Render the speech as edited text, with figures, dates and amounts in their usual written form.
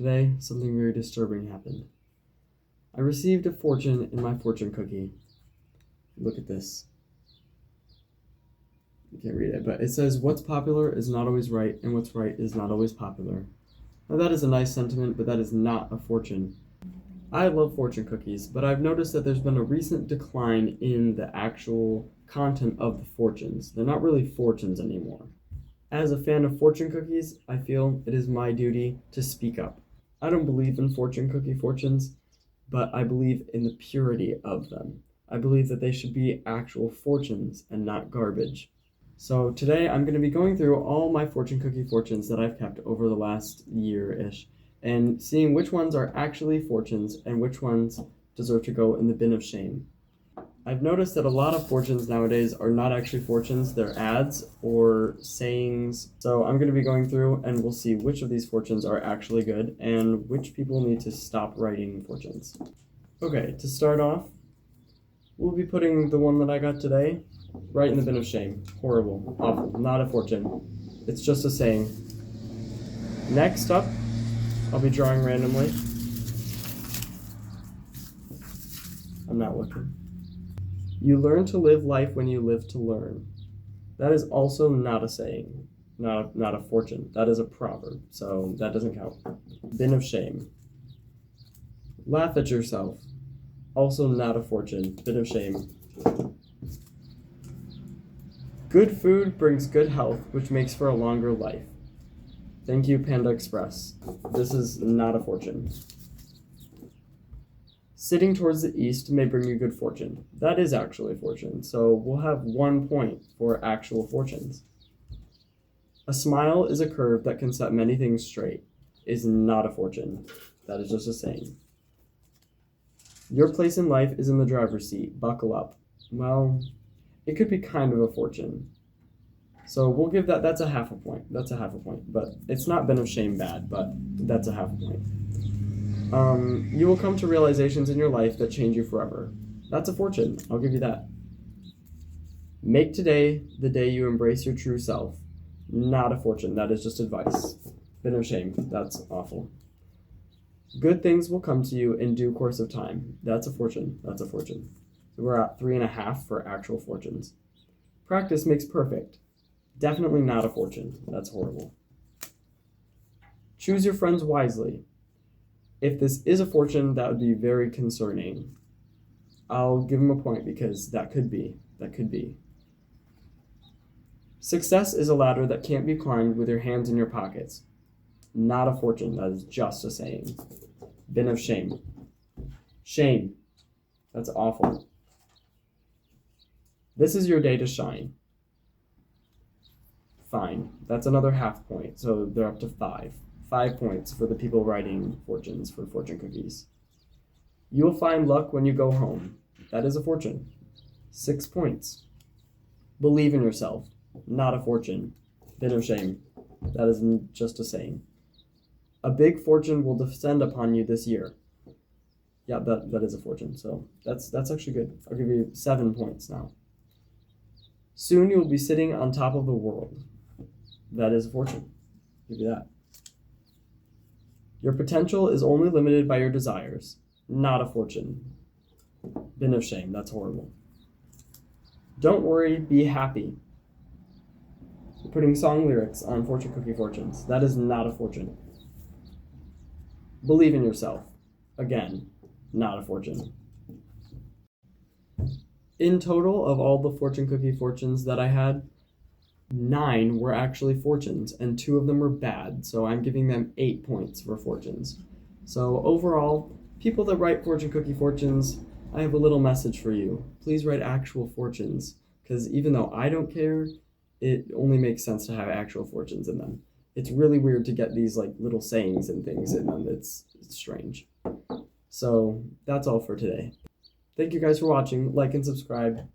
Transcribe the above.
Today, something very disturbing happened. I received a fortune in my fortune cookie. Look at this. You can't read it, but it says, "What's popular is not always right, and what's right is not always popular." Now that is a nice sentiment, but that is not a fortune. I love fortune cookies, but I've noticed that there's been a recent decline in the actual content of the fortunes. They're not really fortunes anymore. As a fan of fortune cookies, I feel it is my duty to speak up. I don't believe in fortune cookie fortunes, but I believe in the purity of them. I believe that they should be actual fortunes and not garbage. So today I'm going to be going through all my fortune cookie fortunes that I've kept over the last year-ish and seeing which ones are actually fortunes and which ones deserve to go in the bin of shame. I've noticed that a lot of fortunes nowadays are not actually fortunes, they're ads or sayings. So I'm going to be going through and we'll see which of these fortunes are actually good and which people need to stop writing fortunes. Okay, to start off, we'll be putting the one that I got today right in the bin of shame. Horrible, awful, not a fortune. It's just a saying. Next up, I'll be drawing randomly. I'm not looking. You learn to live life when you live to learn. That is also not a saying, not a fortune. That is a proverb, so that doesn't count. Bin of shame. Laugh at yourself. Also not a fortune. Bin of shame. Good food brings good health, which makes for a longer life. Thank you, Panda Express. This is not a fortune. Sitting towards the east may bring you good fortune. That is actually a fortune, so we'll have 1 point for actual fortunes. A smile is a curve that can set many things straight. Is not a fortune. That is just a saying. Your place in life is in the driver's seat. Buckle up. Well, it could be kind of a fortune. So we'll give that's a half a point. That's a half a point. But it's not bin of shame bad, but that's a half a point. You will come to realizations in your life that change you forever. That's a fortune. I'll give you that. Make today the day you embrace your true self. Not a fortune. That is just advice. Bin of shame. That's awful. Good things will come to you in due course of time. That's a fortune. That's a fortune. So we're at 3.5 for actual fortunes. Practice makes perfect. Definitely not a fortune. That's horrible. Choose your friends wisely. If this is a fortune, that would be very concerning. I'll give him a point because that could be. Success is a ladder that can't be climbed with your hands in your pockets. Not a fortune. That is just a saying. Bin of shame. Shame. That's awful. This is your day to shine. Fine. That's another half point, so they're up to 5. 5 points for the people writing fortunes for fortune cookies. You will find luck when you go home. That is a fortune. 6 points. Believe in yourself. Not a fortune. Bin of shame. That is just a saying. A big fortune will descend upon you this year. Yeah, that is a fortune, so that's actually good. I'll give you 7 points now. Soon you will be sitting on top of the world. That is a fortune. I'll give you that. Your potential is only limited by your desires. Not a fortune. Bin of shame. That's horrible. Don't worry, be happy. You're putting song lyrics on fortune cookie fortunes. That is not a fortune. Believe in yourself. Again, not a fortune. In total, of all the fortune cookie fortunes that I had, 9 were actually fortunes, and 2 of them were bad, so I'm giving them 8 points for fortunes. So overall, people that write fortune cookie fortunes, I have a little message for you. Please write actual fortunes, because even though I don't care, it only makes sense to have actual fortunes in them. It's really weird to get these like little sayings and things in them. It's strange. So that's all for today. Thank you guys for watching. Like and subscribe.